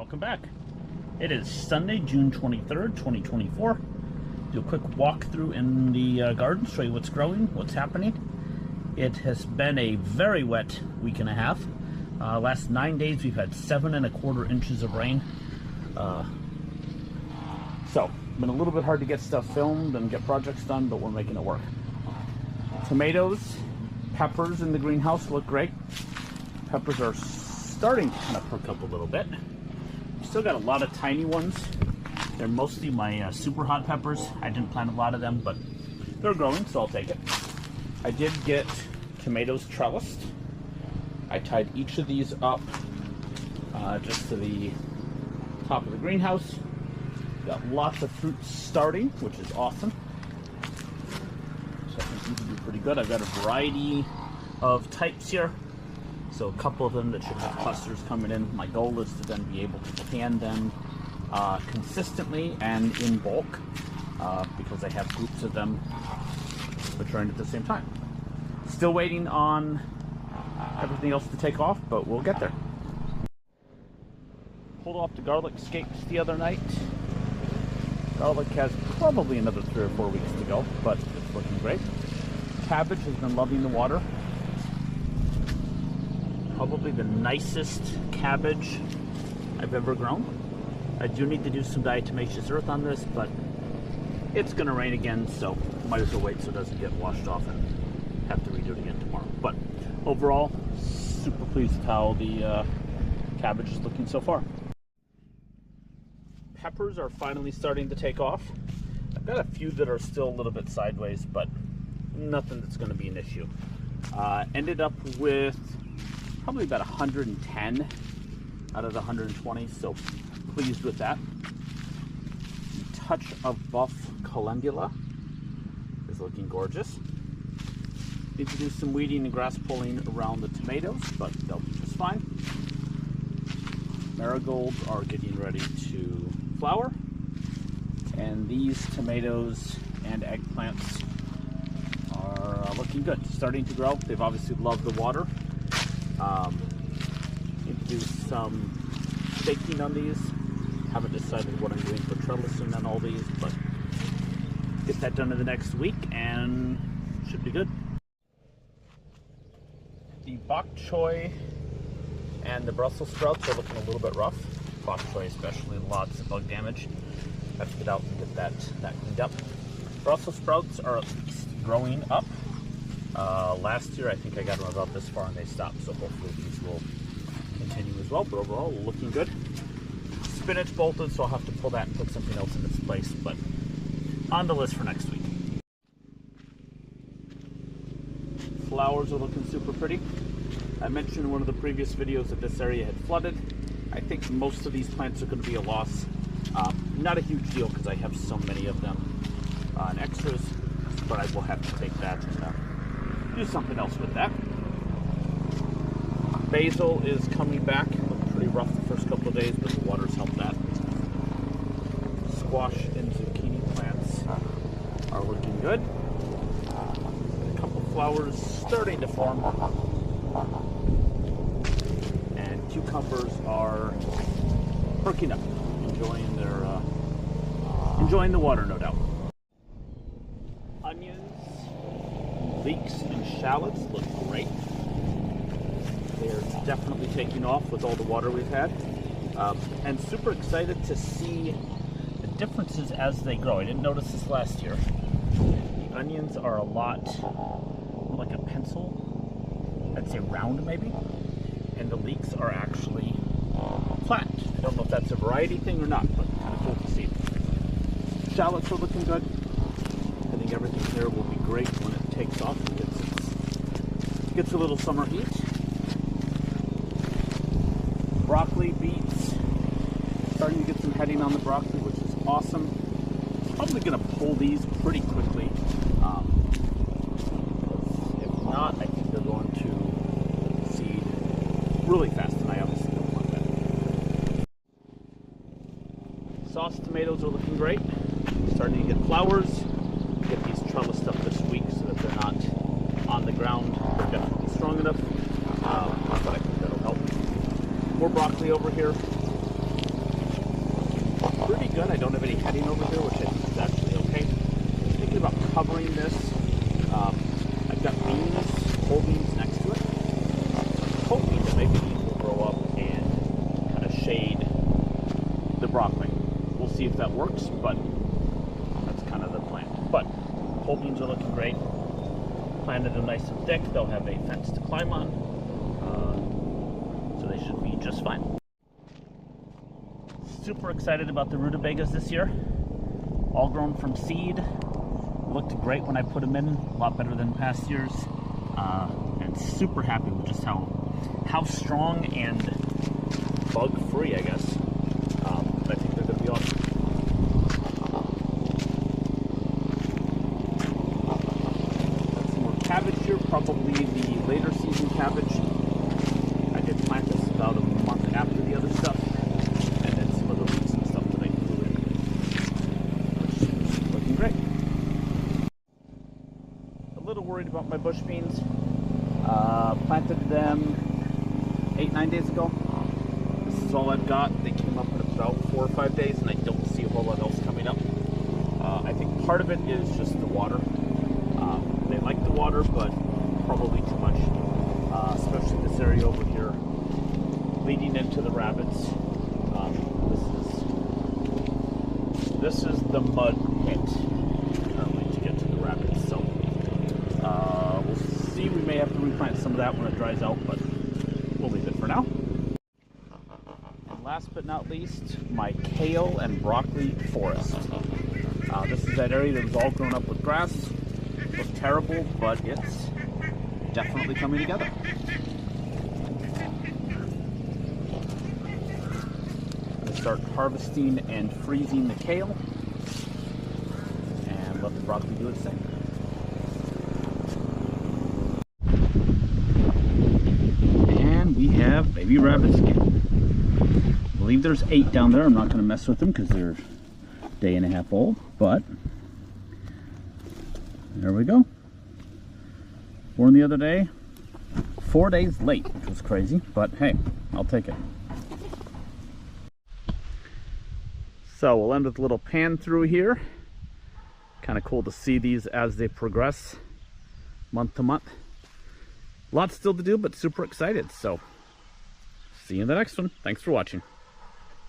Welcome back. It is Sunday, June 23rd, 2024. Do a quick walkthrough in the garden, show you what's growing, what's happening. It has been a very wet week and a half. Last 9 days we've had 7¼ inches of rain. So, been a little bit hard to get stuff filmed and get projects done, but we're making it work. Tomatoes, peppers in the greenhouse look great. Peppers are starting to kind of perk up a little bit. Still got a lot of tiny ones. They're mostly my super hot peppers. I didn't plant a lot of them, but they're growing, so I'll take it. I did get tomatoes trellised. I tied each of these up just to the top of the greenhouse. Got lots of fruit starting, which is awesome. So I think these will do pretty good. I've got a variety of types here. So a couple of them that should have clusters coming in. My goal is to then be able to can them consistently and in bulk because I have groups of them maturing at the same time. Still waiting on everything else to take off, but we'll get there. Pulled off the garlic scapes the other night. Garlic has probably another 3 or 4 weeks to go, but it's looking great. Cabbage has been loving the water. Probably the nicest cabbage I've ever grown. I do need to do some diatomaceous earth on this, but it's going to rain again, so might as well wait so it doesn't get washed off and have to redo it again tomorrow. But overall, super pleased with how the cabbage is looking so far. Peppers are finally starting to take off. I've got a few that are still a little bit sideways, but nothing that's going to be an issue. Ended up with probably about 110 out of the 120, so pleased with that. A touch of buff calendula is looking gorgeous. Need to do some weeding and grass pulling around the tomatoes, but they'll be just fine. Marigolds are getting ready to flower, and these tomatoes and eggplants are looking good, starting to grow. They've obviously loved the water. Need to do some staking on these. Haven't decided what I'm doing for trellising on all these, but get that done in the next week and should be good. The bok choy and the Brussels sprouts are looking a little bit rough. Bok choy especially, lots of bug damage. Have to get out and get that cleaned up. Brussels sprouts are at least growing up. Last year I think I got them about this far and they stopped, so hopefully these will continue as well, but overall looking good. Spinach bolted, so I'll have to pull that and put something else in its place, but on the list for next week. Flowers are looking super pretty. I mentioned in one of the previous videos that this area had flooded. I think most of these plants are going to be a loss. Not a huge deal because I have so many of them in extras, but I will have to take that and do something else with that. Basil is coming back. Looked pretty rough the first couple of days, but the water's helped that. Squash and zucchini plants are looking good. A couple flowers starting to form. And cucumbers are perking up, enjoying the water, no doubt. Onions, leeks, and shallots look great. They're definitely taking off with all the water we've had. And super excited to see the differences as they grow. I didn't notice this last year. The onions are a lot like a pencil. I'd say round maybe. And the leeks are actually flat. I don't know if that's a variety thing or not, but kind of cool to see. Shallots are looking good. I think everything here will be great when it takes off and gets a little summer heat. Broccoli, beets, starting to get some heading on the broccoli, which is awesome. Probably going to pull these pretty quickly. If not, I think they're going to seed really fast, and I obviously don't want that. Sauce tomatoes are looking great. Starting to get flowers. Get these trellised up this week so that they're not on the ground. They're definitely strong enough, but I think that'll help. More broccoli over here. pretty good. I don't have any heading over here, which I think is actually okay. Thinking about covering this. I've got beans, whole beans next to it. Hoping that maybe these will grow up and kind of shade the broccoli. We'll see if that works, but that's kind of the plan. But whole beans are looking great. Planted them nice and thick. They'll have a fence to climb on, so they should be just fine. Super excited about the rutabagas this year. All grown from seed. Looked great when I put them in, a lot better than past years. And super happy with just how strong and bug-free, I guess. I think they're going to be awesome. Got some more cabbage here, probably the later season cabbage. I did plant this about a month after the other stuff. And then some of the roots and stuff that I grew in, which is looking great. A little worried about my bush beans. Planted them 8-9 days ago. This is all I've got. They came up in about 4 or 5 days, and I don't see a whole lot else coming up. I think part of it is just the water. They like the water, but probably too much, especially this area over here, leading into the rabbits. This is the mud pit currently to get to the rabbits. So we'll see. We may have to replant some of that when it dries out, but we'll leave it for now. And last but not least, my kale and broccoli forest. This is that area that was all grown up with grass. Looked terrible, but it's definitely coming together. Start harvesting and freezing the kale and let the broccoli do its thing. And we have baby rabbits again. I believe there's 8 down there. I'm not going to mess with them because they're a day and a half old, but there we go. Born the other day, 4 days late, which was crazy, but hey, I'll take it. So we'll end with a little pan through here. Kind of cool to see these as they progress month to month. Lots still to do, but super excited. So see you in the next one. Thanks for watching.